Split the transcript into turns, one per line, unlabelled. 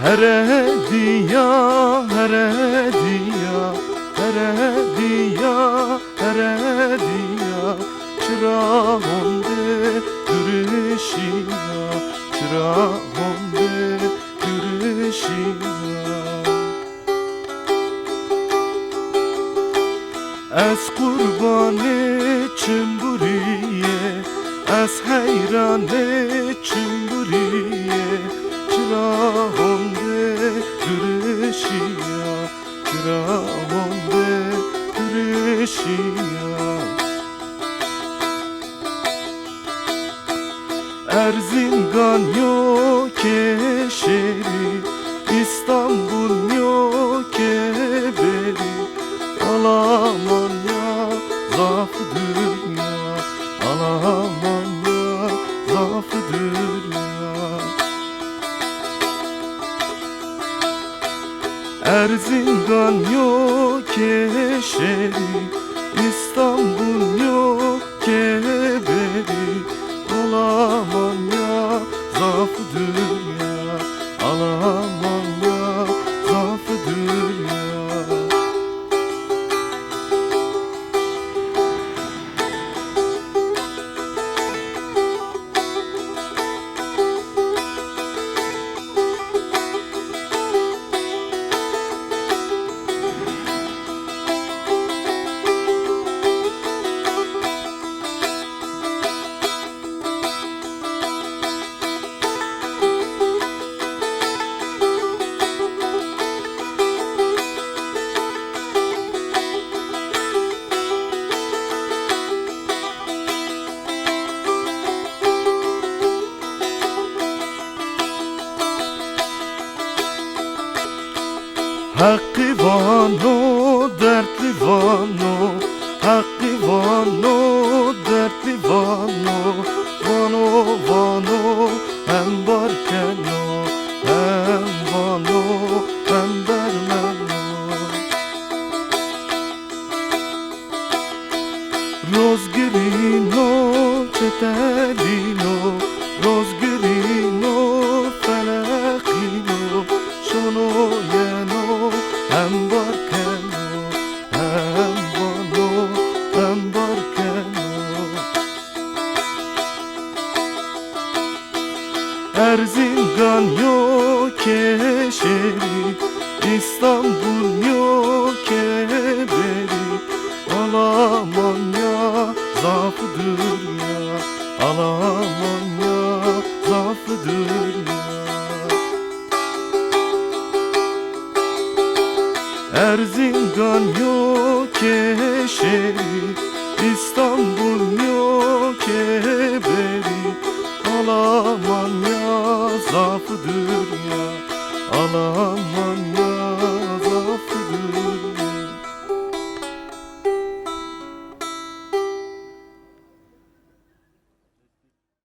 Herediya, herediya, herediya, herediya, çırağımde gürüşüya, çırağımde gürüşüya. Ez kurbanı çümburiye, ez heyranı çümburiye, çırağımde gürüşüya, çırağımde gürüşüya. Erzincan yok keşeri, İstanbul yok keberi, Alamanya zafıdır ya, Alamanya zafıdır ya. Erzincan yok keşeri, İstanbul yok keberi, Alamanya zafıdır ya, Alamanya zafıdır ya. Hakkı vano, dertli vano, hakkı vano, dertli vano, vano, vano, hem barkeno, hem vano, hem bermeno. Rozgirino, çetelino, rozgirino, felakino, şono yeno, hem barkeno, hem vano, hem barkeno. Erzincan yok keşeri, İstanbul yok keberi, Alamanya zafıdır ya, Alamanya zafıdır ya. Erzincan yok keşeri,